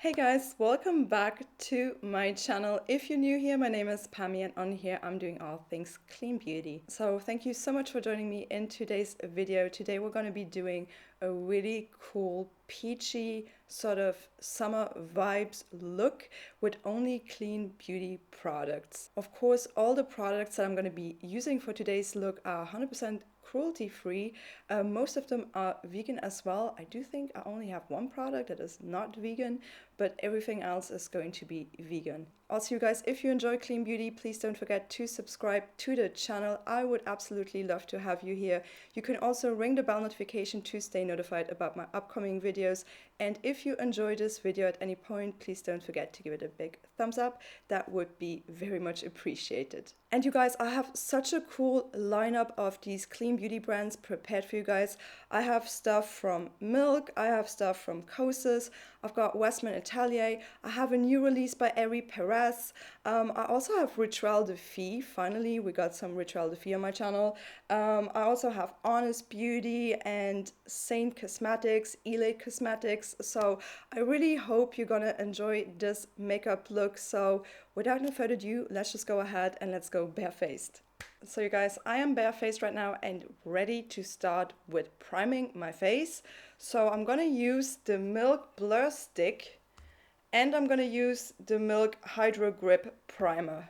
Hey guys, welcome back to my channel. If you're new here, my name is Pammy and on here I'm doing all things clean beauty. So thank you so much for joining me in today's video. Today we're going to be doing a really cool peachy sort of summer vibes look with only clean beauty products. Of course, all the products that I'm going to be using for today's look are 100% cruelty-free. Most of them are vegan as well. I do think I only have one product that is not vegan, but everything else is going to be vegan. Also, you guys, if you enjoy clean beauty, please don't forget to subscribe to the channel. I would absolutely love to have you here. You can also ring the bell notification to stay notified about my upcoming videos. And if you enjoy this video at any point, please don't forget to give it a big thumbs up. That would be very much appreciated. And you guys, I have such a cool lineup of these clean beauty brands prepared for you guys. I have stuff from Milk, I have stuff from Kosas, I've got Westman Atelier, I have a new release by Ere Perez, I also have Rituel de Fille. Finally, we got some Rituel de Fille on my channel. I also have Honest Beauty and Saint Cosmetics, Elite Cosmetics. So I really hope you're gonna enjoy this makeup look. So without no further ado, let's just go ahead and let's go barefaced. So you guys, I am barefaced right now and ready to start with priming my face. So I'm gonna use the Milk Blur Stick and I'm gonna use the Milk Hydro Grip Primer.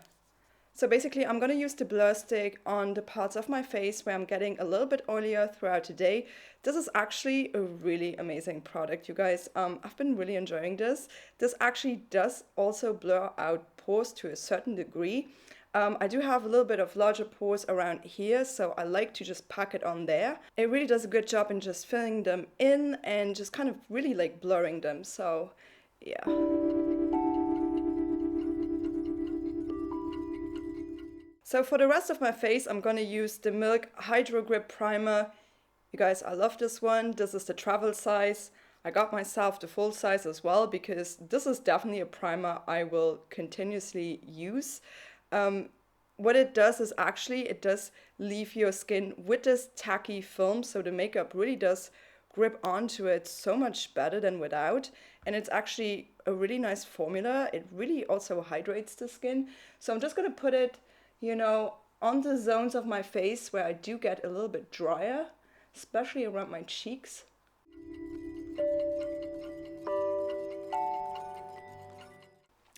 So basically I'm gonna use the blur stick on the parts of my face where I'm getting a little bit oilier throughout the day. This is actually a really amazing product, you guys. I've been really enjoying this. This actually does also blur out pores to a certain degree. I do have a little bit of larger pores around here, so I like to just pack it on there. It really does a good job in just filling them in and just kind of really like blurring them, so yeah. So for the rest of my face, I'm gonna use the Milk Hydro Grip Primer. You guys, I love this one. This is the travel size. I got myself the full size as well because this is definitely a primer I will continuously use. What it does is actually, it does leave your skin with this tacky film, so the makeup really does grip onto it so much better than without. And it's actually a really nice formula. It really also hydrates the skin. So I'm just gonna put it, you know, on the zones of my face where I do get a little bit drier, especially around my cheeks.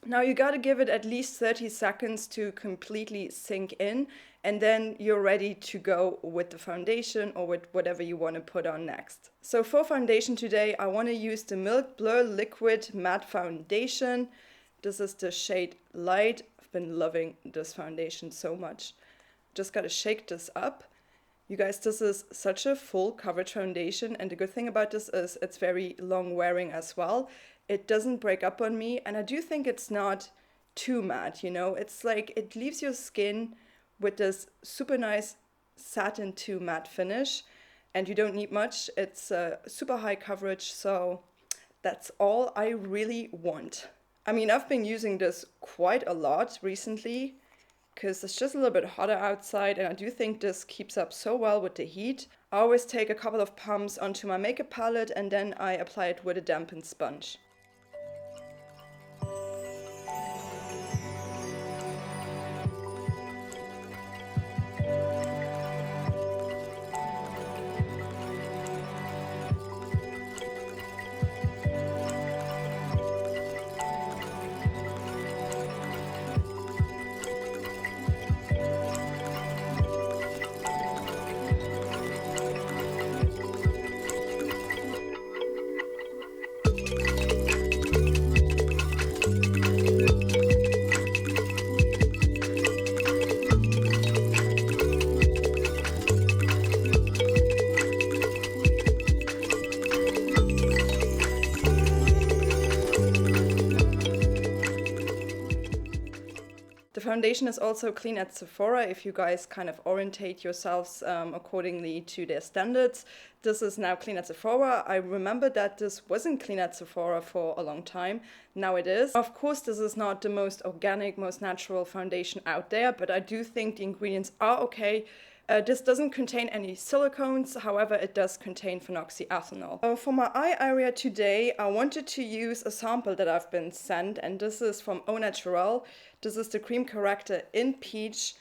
Now you gotta give it at least 30 seconds to completely sink in, and then you're ready to go with the foundation or with whatever you want to put on next. So for foundation today, I want to use the Milk Blur Liquid Matte Foundation. This is the shade Light. I've been loving this foundation so much. Just gotta shake this up. You guys, this is such a full coverage foundation, and the good thing about this is it's very long wearing as well. It doesn't break up on me, and I do think it's not too matte, you know? It's like, it leaves your skin with this super nice satin to matte finish, and you don't need much. It's super high coverage, so that's all I really want. I mean, I've been using this quite a lot recently because it's just a little bit hotter outside, and I do think this keeps up so well with the heat. I always take a couple of pumps onto my makeup palette and then I apply it with a dampened sponge. The foundation is also clean at Sephora if you guys kind of orientate yourselves accordingly to their standards. This is now clean at Sephora. I remember that this wasn't clean at Sephora for a long time. Now it is. Of course, this is not the most organic, most natural foundation out there, but I do think the ingredients are okay. This doesn't contain any silicones, however it does contain phenoxyethanol. So for my eye area today, I wanted to use a sample that I've been sent, and this is from Au Naturel. This is the cream corrector in peach.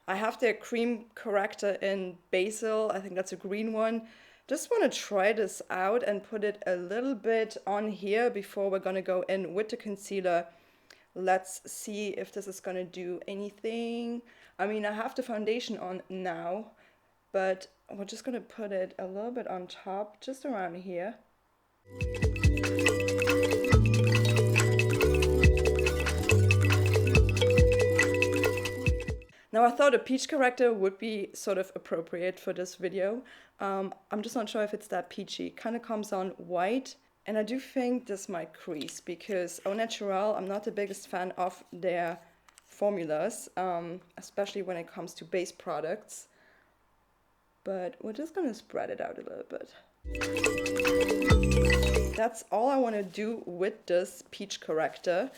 I have their cream corrector in basil, I think that's a green one. Just want to try this out and put it a little bit on here before we're going to go in with the concealer. Let's see if this is going to do anything. I mean, I have the foundation on now, but we're just going to put it a little bit on top, just around here. Now I thought a peach corrector would be sort of appropriate for this video. I'm just not sure if it's that peachy. Kind of comes on white, and I do think this might crease because Au Naturel, I'm not the biggest fan of their formulas, especially when it comes to base products. But we're just gonna spread it out a little bit. That's all I want to do with this peach corrector.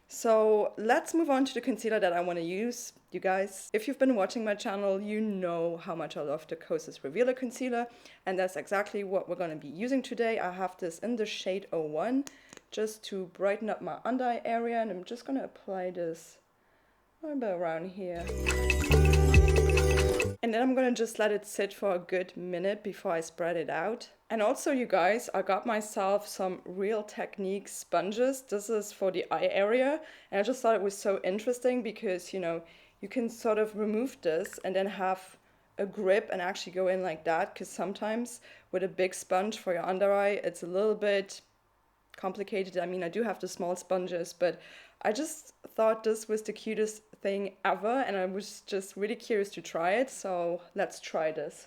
So let's move on to the concealer that I want to use. You guys, if you've been watching my channel, you know how much I love the Kosas Revealer Concealer, and that's exactly what we're going to be using today. I have this in the shade 01 just to brighten up my under eye area, and I'm just going to apply this a little bit around here. And then I'm going to just let it sit for a good minute before I spread it out. And also, you guys, I got myself some Real Technique sponges. This is for the eye area. And I just thought it was so interesting because, you know, you can sort of remove this and then have a grip and actually go in like that. Because sometimes with a big sponge for your under eye, it's a little bit complicated. I mean, I do have the small sponges, but I just thought this was the cutest thing ever, and I was just really curious to try it, so let's try this.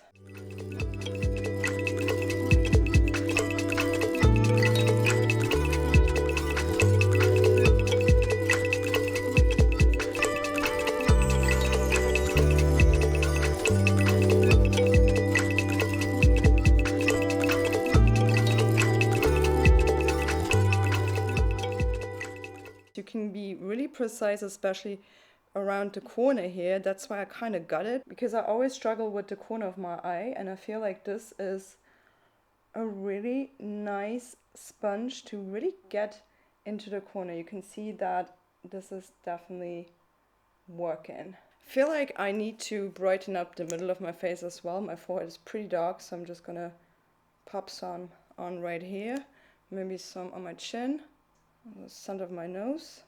You can be really precise, especially around the corner here. That's why I kind of got it, because I always struggle with the corner of my eye, and I feel like this is a really nice sponge to really get into the corner. You can see that this is definitely working. I feel like I need to brighten up the middle of my face as well. My forehead is pretty dark, so I'm just gonna pop some on right here, maybe some on my chin, on the center of my nose.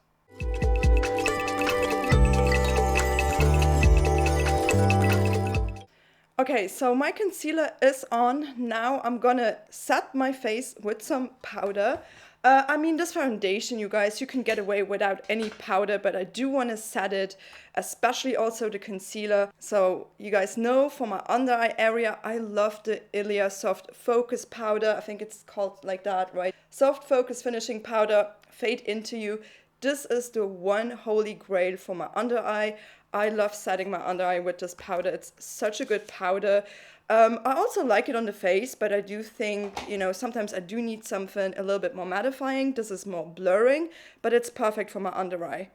Okay, so my concealer is on. Now I'm gonna set my face with some powder. I mean, this foundation, you guys, you can get away without any powder, but I do want to set it, especially also the concealer. So you guys know for my under eye area, I love the Ilia Soft Focus powder. I think it's called like that, right? Soft Focus Finishing Powder, Fade Into You. This is the one holy grail for my under eye. I love setting my under eye with this powder. It's such a good powder. I also like it on the face, but I do think, you know, sometimes I do need something a little bit more mattifying. This is more blurring, but it's perfect for my under eye.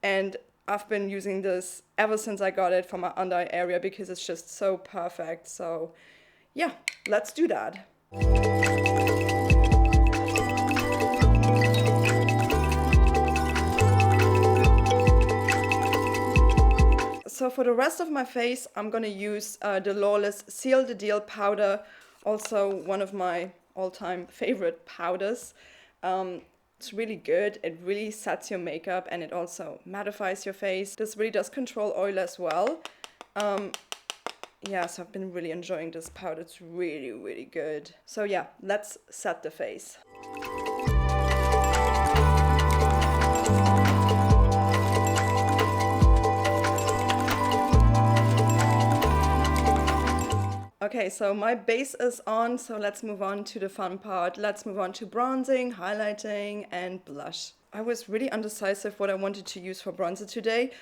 And I've been using this ever since I got it for my under eye area because it's just so perfect. So yeah, let's do that. So for the rest of my face, I'm going to use the Lawless Seal the Deal powder, also one of my all-time favorite powders. It's really good. It really sets your makeup and it also mattifies your face. This really does control oil as well. Yeah, so I've been really enjoying this powder. It's really, really good. So yeah, let's set the face. Okay, so my base is on, so let's move on to the fun part. Let's move on to bronzing, highlighting, and blush. I was really undecisive what I wanted to use for bronzer today,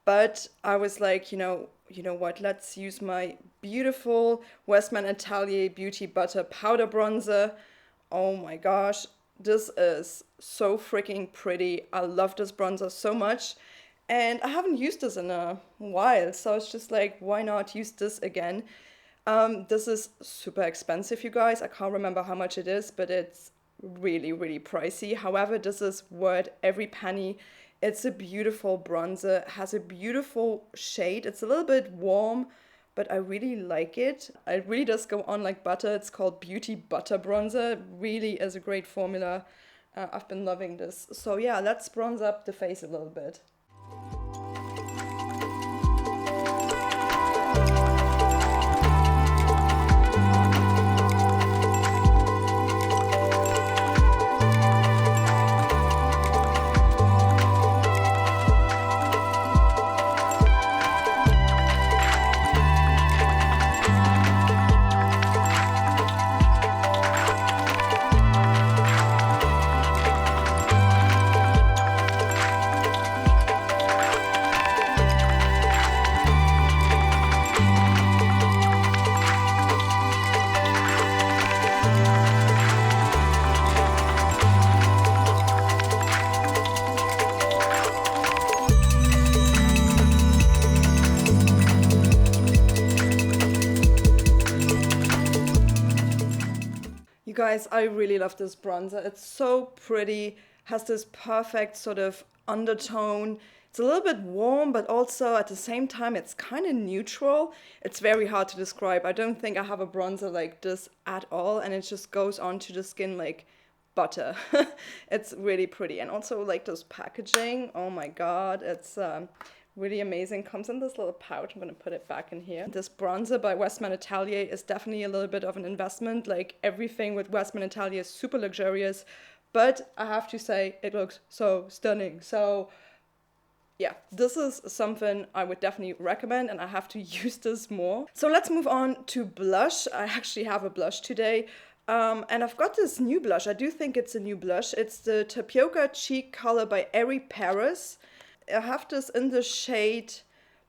but I was like, you know what, let's use my beautiful Westman Atelier Beauty Butter Powder Bronzer. Oh my gosh, this is so freaking pretty. I love this bronzer so much. And I haven't used this in a while, so it's just like, why not use this again? This is super expensive, you guys. I can't remember how much it is, but it's really, really pricey. However, this is worth every penny. It's a beautiful bronzer, has a beautiful shade. It's a little bit warm, but I really like it. It really does go on like butter. It's called Beauty Butter Bronzer. Really is a great formula. I've been loving this. So yeah, let's bronze up the face a little bit. You guys, I really love this bronzer. It's so pretty, has this perfect sort of undertone. It's a little bit warm, but also at the same time, it's kind of neutral. It's very hard to describe. I don't think I have a bronzer like this at all, and it just goes onto the skin like butter. It's really pretty. And also like this packaging, oh my God, it's really amazing. Comes in this little pouch. I'm gonna put it back in here. This bronzer by Westman Atelier is definitely a little bit of an investment. Like everything with Westman Atelier is super luxurious, but I have to say it looks so stunning. So yeah, this is something I would definitely recommend, and I have to use this more. So let's move on to blush. I actually have a blush today. And I've got this new blush. I do think it's a new blush. It's the Tapioca Cheek Color by Ere Perez. I have this in the shade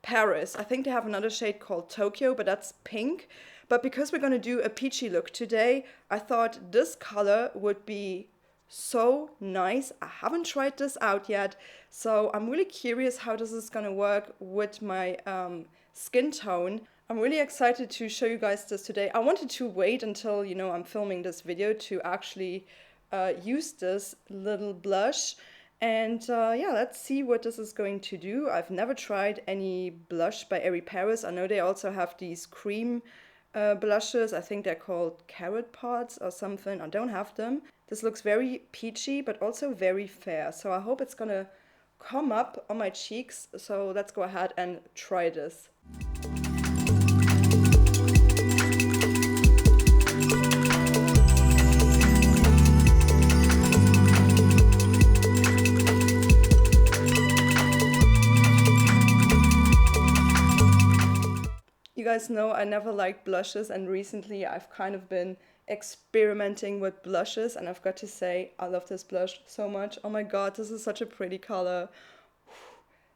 Paris. I think they have another shade called Tokyo, but that's pink. But because we're going to do a peachy look today, I thought this color would be so nice. I haven't tried this out yet, so I'm really curious how this is going to work with my skin tone. I'm really excited to show you guys this today. I wanted to wait until, you know, I'm filming this video to actually use this little blush. And yeah, let's see what this is going to do. I've never tried any blush by Ere Perez. I know they also have these cream blushes. I think they're called Carrot Pots or something. I don't have them. This looks very peachy, but also very fair. So I hope it's gonna come up on my cheeks. So let's go ahead and try this. You guys know I never liked blushes, and recently I've kind of been experimenting with blushes, and I've got to say I love this blush so much. Oh my God, this is such a pretty color.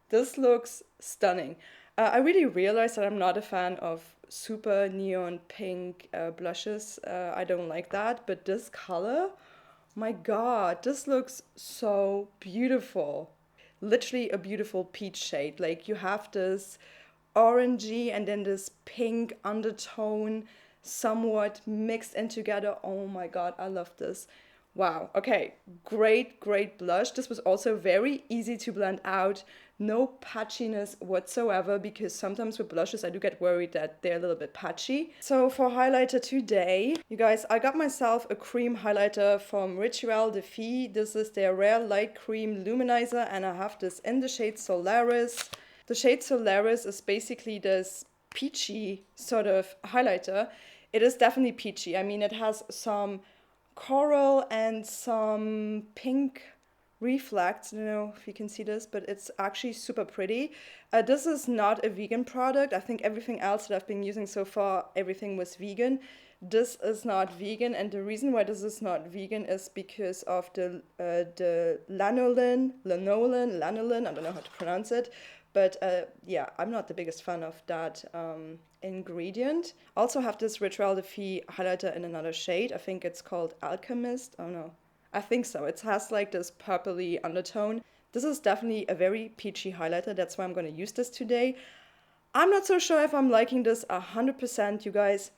This looks stunning. I really realized that I'm not a fan of super neon pink blushes. I don't like that, but this color, my God, this looks so beautiful. Literally a beautiful peach shade. Like you have this orangey and then this pink undertone somewhat mixed in together. Oh my God, I love this. Wow. Okay, great blush. This was also very easy to blend out. No patchiness whatsoever, because sometimes with blushes I do get worried that they're a little bit patchy. So for highlighter today, you guys, I got myself a cream highlighter from Rituel de Fille. This is their Rare Light Cream Luminizer, and I have this in the shade Solaris. The shade Solaris is basically this peachy sort of highlighter. It is definitely peachy. I mean, it has some coral and some pink reflects. I don't know if you can see this, but it's actually super pretty. This is not a vegan product. I think everything else that I've been using so far, everything was vegan. This is not vegan, and the reason why this is not vegan is because of the lanolin, I don't know how to pronounce it. But yeah, I'm not the biggest fan of that ingredient. Also have this Rituel de Fille highlighter in another shade. I think it's called Alchemist. Oh no, I think so. It has like this purpley undertone. This is definitely a very peachy highlighter. That's why I'm going to use this today. I'm not so sure if I'm liking this 100%, you guys.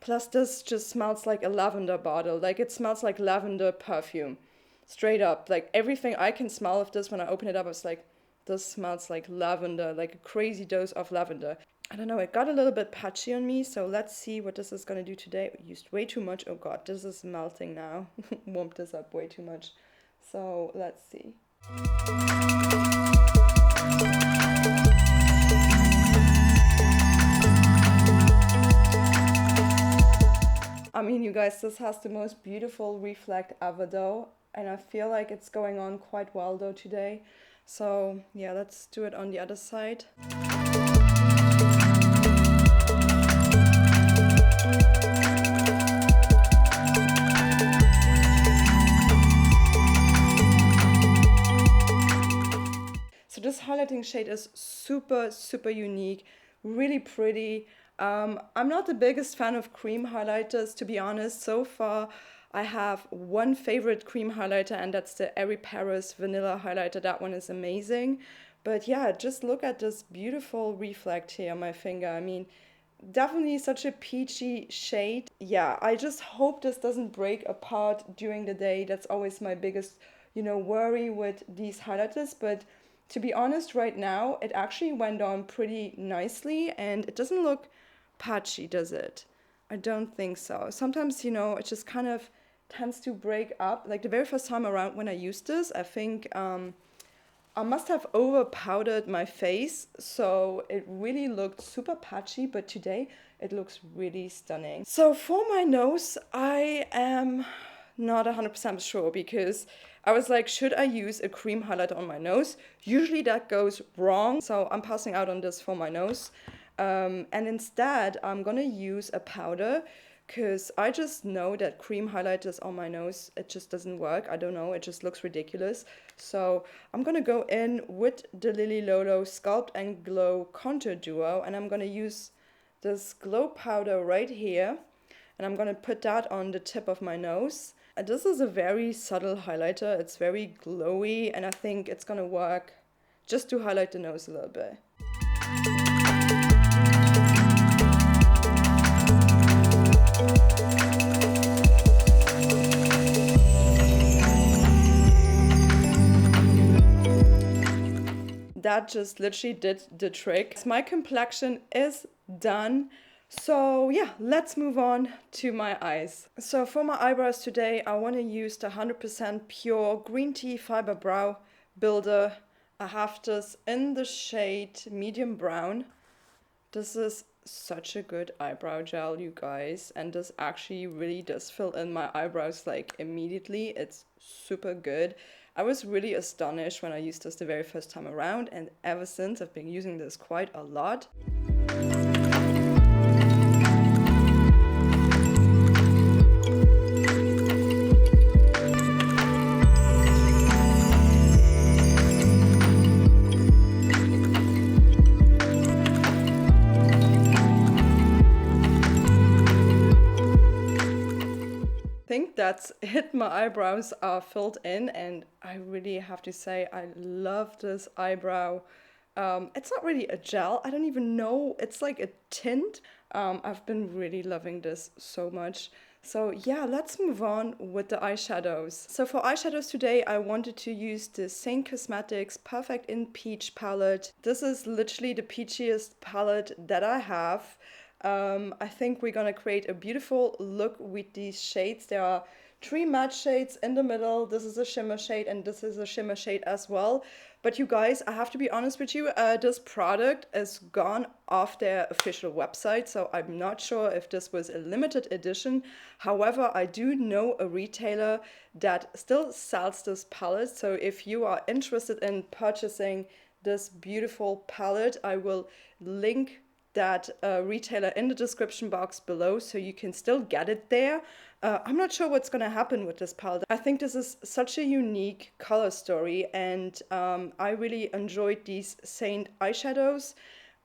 Plus, this just smells like a lavender bottle. Like, it smells like lavender perfume. Straight up. Like, everything I can smell of this when I open it up, it's like, this smells like lavender, like a crazy dose of lavender. I don't know, it got a little bit patchy on me, so let's see what this is going to do today. I used way too much. Oh god, this is melting now. Warmed this up way too much. So, let's see. I mean, you guys, this has the most beautiful reflect ever though, and I feel like it's going on quite well though today. So yeah, let's do it on the other side. So this highlighting shade is super, super unique, really pretty. I'm not the biggest fan of cream highlighters, to be honest. So far, I have one favorite cream highlighter, and that's the Ere Perez Vanilla highlighter. That one is amazing. But yeah, just look at this beautiful reflect here on my finger. I mean, definitely such a peachy shade. Yeah, I just hope this doesn't break apart during the day. That's always my biggest, worry with these highlighters. But to be honest, right now, it actually went on pretty nicely, and it doesn't look patchy, does it? I don't think so. Sometimes, it just kind of tends to break up. Like the very first time around when I used this, I think I must have over powdered my face, so it really looked super patchy, but today it looks really stunning. So for my nose, I am not 100% sure, because I was like, should I use a cream highlighter on my nose? Usually that goes wrong, so I'm passing out on this for my nose. And instead, I'm gonna use a powder, because I just know that cream highlighters on my nose, it just doesn't work. I don't know, it just looks ridiculous. So I'm gonna go in with the Lily Lolo Sculpt and Glow Contour Duo, and I'm gonna use this glow powder right here, and I'm gonna put that on the tip of my nose. And this is a very subtle highlighter. It's very glowy, and I think it's gonna work just to highlight the nose a little bit. That just literally did the trick. My complexion is done. So yeah, let's move on to my eyes. So for my eyebrows today, I want to use the 100% pure green tea fiber brow builder. I have this in the shade medium brown. This is such a good eyebrow gel, you guys, and this actually really does fill in my eyebrows like immediately. It's super good. I was really astonished when I used this the very first time around, and ever since I've been using this quite a lot. I think that's it. My eyebrows are filled in, and I really have to say I love this eyebrow. It's not really a gel, I don't even know, it's like a tint. I've been really loving this so much. So yeah, let's move on with the eyeshadows. So for eyeshadows today, I wanted to use the Saint Cosmetics Perfect in Peach palette. This is literally the peachiest palette that I have. I think we're gonna create a beautiful look with these shades. There are 3 matte shades in the middle. This is a shimmer shade, and this is a shimmer shade as well. But you guys, I have to be honest with you, this product is gone off their official website, so I'm not sure if this was a limited edition. However, I do know a retailer that still sells this palette, so if you are interested in purchasing this beautiful palette, I will link that retailer in the description box below, so you can still get it there. I'm not sure what's going to happen with this palette. I think this is such a unique color story, and I really enjoyed these Saint eyeshadows,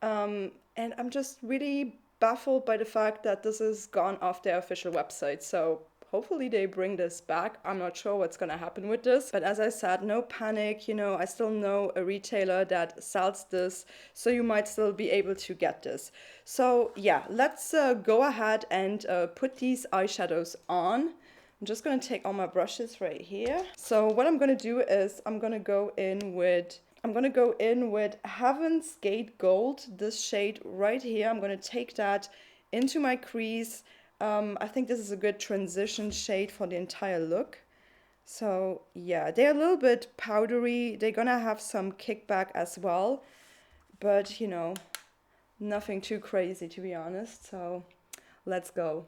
and I'm just really baffled by the fact that this is gone off their official website. So hopefully they bring this back. I'm not sure what's gonna happen with this, but as I said, no panic, you know, I still know a retailer that sells this, so you might still be able to get this. So yeah, let's go ahead and put these eyeshadows on. I'm just gonna take all my brushes right here. So what I'm gonna do is I'm gonna go in with Heaven's Gate Gold, this shade right here. I'm gonna take that into my crease. I think this is a good transition shade for the entire look. So yeah, they're a little bit powdery. They're gonna have some kickback as well, but you know, nothing too crazy to be honest. So let's go.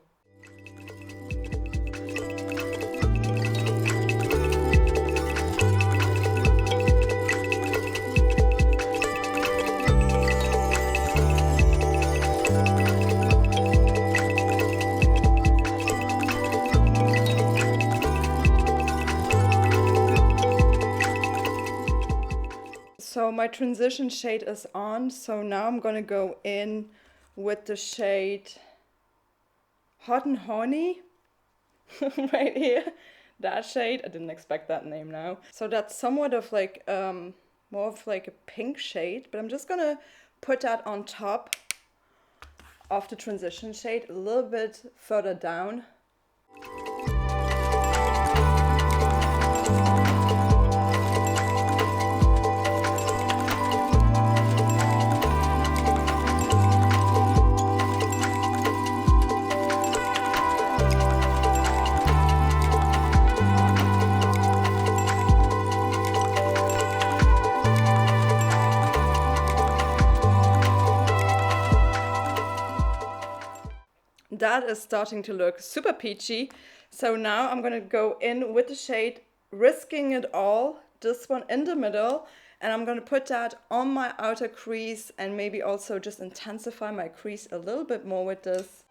So my transition shade is on, so now I'm gonna go in with the shade Hot and Horny right here. That shade, I didn't expect that name now. So that's somewhat of like, more of like a pink shade, but I'm just gonna put that on top of the transition shade a little bit further down. That is starting to look super peachy. So now I'm gonna go in with the shade Risking It All, this one in the middle, and I'm gonna put that on my outer crease and maybe also just intensify my crease a little bit more with this.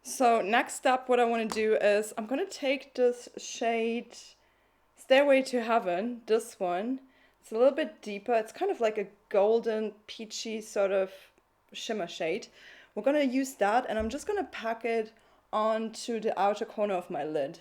So next up, what I want to do is I'm going to take this shade Stairway to Heaven, this one. It's a little bit deeper. It's kind of like a golden, peachy sort of shimmer shade. We're going to use that, and I'm just going to pack it onto the outer corner of my lid.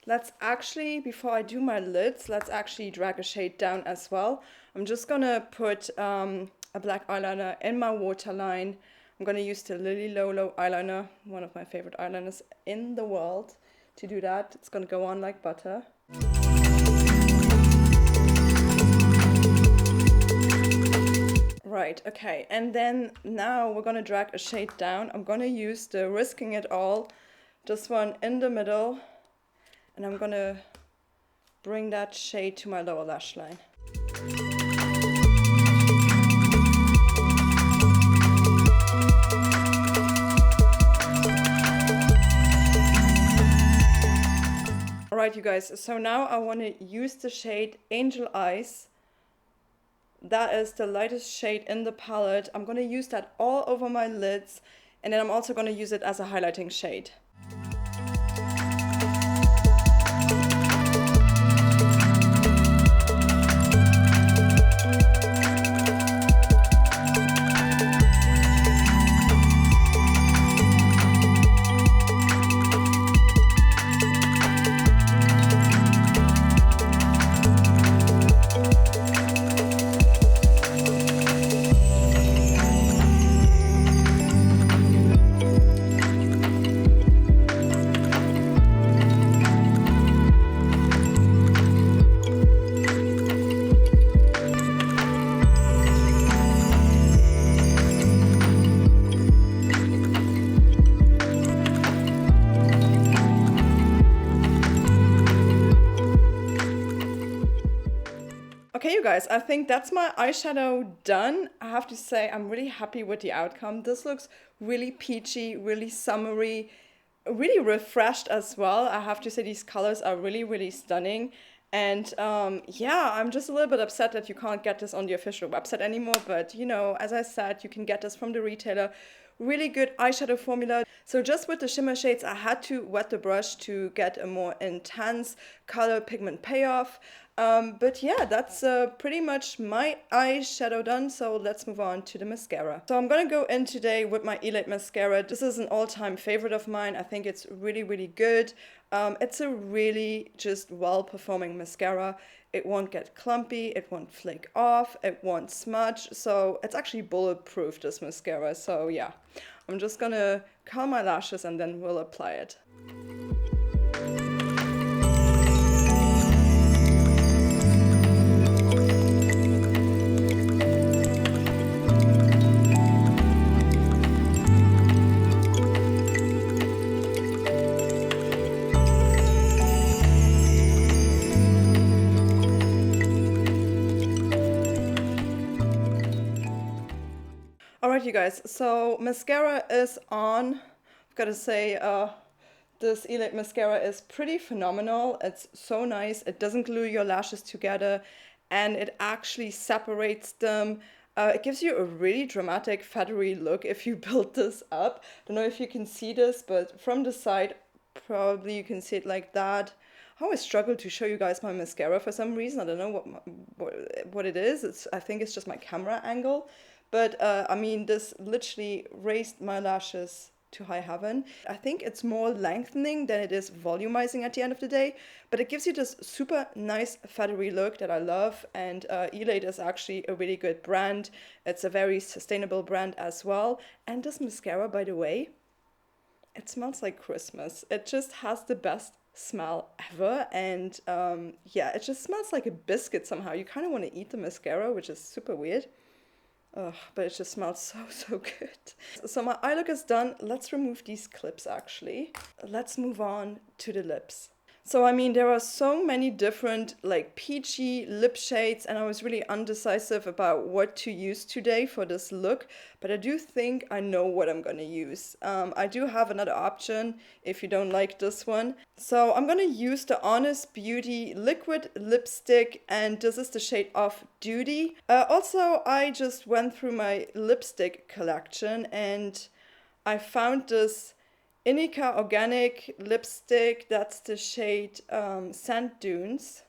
Let's actually, before I do my lids, let's actually drag a shade down as well. I'm just gonna put a black eyeliner in my waterline. I'm gonna use the Lily Lolo eyeliner, one of my favorite eyeliners in the world. To do that, it's gonna go on like butter. Right, okay, and then now we're gonna drag a shade down. I'm gonna use the Risking It All, this one in the middle. And I'm gonna bring that shade to my lower lash line. Alright you guys, so now I want to use the shade Angel Eyes. That is the lightest shade in the palette. I'm going to use that all over my lids, and then I'm also going to use it as a highlighting shade. guys, I think that's my eyeshadow done. I have to say I'm really happy with the outcome. This looks really peachy, really summery, really refreshed as well. I have to say these colors are really, really stunning. And yeah, I'm just a little bit upset that you can't get this on the official website anymore. But you know, as I said, you can get this from the retailer. Really good eyeshadow formula. So just with the shimmer shades, I had to wet the brush to get a more intense color pigment payoff. But yeah, that's pretty much my eyeshadow done. So let's move on to the mascara. So I'm gonna go in today with my Elite mascara. This is an all-time favorite of mine. I think it's really, really good. It's a really just well-performing mascara. It won't get clumpy, it won't flake off, it won't smudge. So it's actually bulletproof, this mascara. So yeah, I'm just gonna curl my lashes and then we'll apply it. Alright, you guys, so mascara is on. I've got to say, this Elite mascara is pretty phenomenal. It's so nice. It doesn't glue your lashes together and it actually separates them. It gives you a really dramatic, feathery look if you build this up. Don't know if you can see this, but from the side, probably you can see it like that. I always struggle to show you guys my mascara for some reason. I don't know what it is. I think it's just my camera angle. But I mean, this literally raised my lashes to high heaven. I think it's more lengthening than it is volumizing at the end of the day, but it gives you this super nice feathery look that I love. And Elite is actually a really good brand. It's a very sustainable brand as well. And this mascara, by the way, it smells like Christmas. It just has the best smell ever. And yeah, it just smells like a biscuit somehow. You kind of want to eat the mascara, which is super weird. Ugh, but it just smells so good. So my eye look is done. Let's remove these clips actually. Let's move on to the lips. So I mean, there are so many different like peachy lip shades and I was really undecisive about what to use today for this look, but I do think I know what I'm gonna use. I do have another option if you don't like this one. So I'm gonna use the Honest Beauty liquid lipstick and this is the shade Off Duty. Also, I just went through my lipstick collection and I found this Inica Organic lipstick, that's the shade Sand Dunes.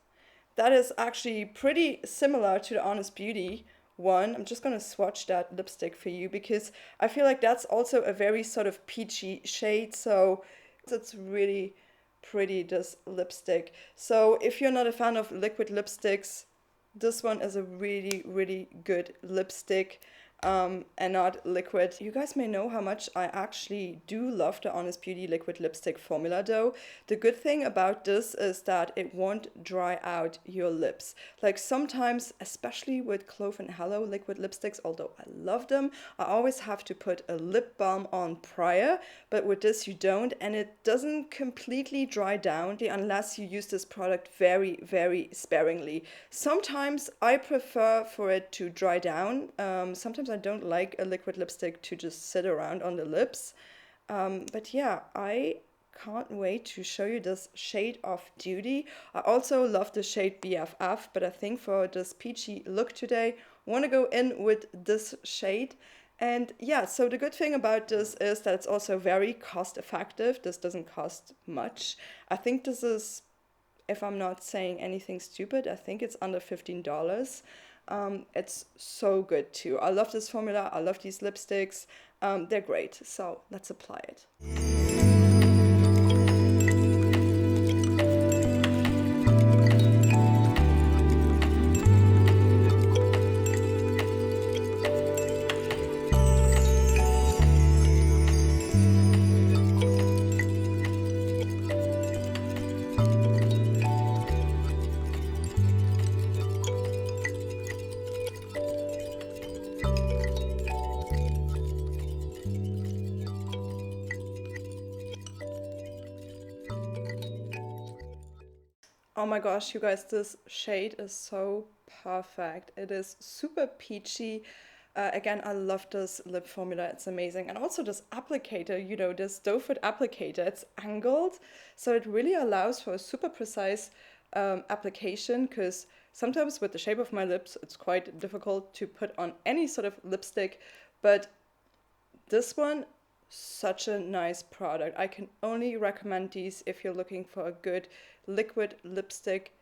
That is actually pretty similar to the Honest Beauty one. I'm just gonna swatch that lipstick for you because I feel like that's also a very sort of peachy shade. So it's really pretty, this lipstick. So if you're not a fan of liquid lipsticks, this one is a really, really good lipstick. And not liquid. You guys may know how much I actually do love the Honest Beauty liquid lipstick formula though. The good thing about this is that it won't dry out your lips. Like sometimes, especially with Clove and Hello liquid lipsticks, although I love them, I always have to put a lip balm on prior, but with this you don't, and it doesn't completely dry down unless you use this product very, very sparingly. Sometimes I prefer for it to dry down. Sometimes I don't like a liquid lipstick to just sit around on the lips. But yeah, I can't wait to show you this shade Off Duty. I also love the shade BFF, but I think for this peachy look today, I want to go in with this shade. And yeah, so the good thing about this is that it's also very cost effective. This doesn't cost much. I think this is, if I'm not saying anything stupid, I think it's under $15. It's so good too. I love this formula. I love these lipsticks. They're great. So let's apply it. Oh my gosh, you guys, this shade is so perfect. It is super peachy. Again, I love this lip formula, it's amazing. And also this applicator, you know, this doe foot applicator, it's angled, so it really allows for a super precise application, because sometimes with the shape of my lips, it's quite difficult to put on any sort of lipstick, but this one, such a nice product. I can only recommend these if you're looking for a good liquid lipstick.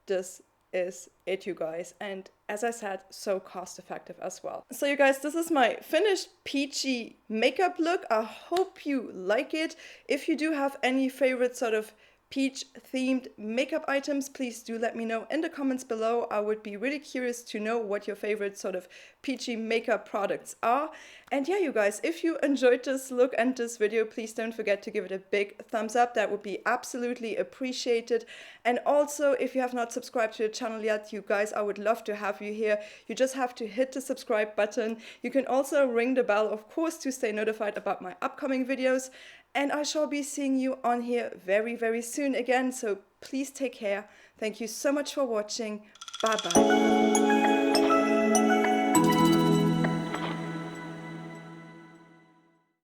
This is it, you guys, and as I said, so cost effective as well. So you guys, this is my finished peachy makeup look. I hope you like it. If you do have any favorite sort of peach themed makeup items, please do let me know in the comments below. I would be really curious to know what your favorite sort of peachy makeup products are. And yeah, you guys, if you enjoyed this look and this video, please don't forget to give it a big thumbs up. That would be absolutely appreciated. And also, if you have not subscribed to the channel yet, you guys, I would love to have you here. You just have to hit the subscribe button. You can also ring the bell, of course, to stay notified about my upcoming videos. And I shall be seeing you on here very, very soon again. So please take care. Thank you so much for watching. Bye bye.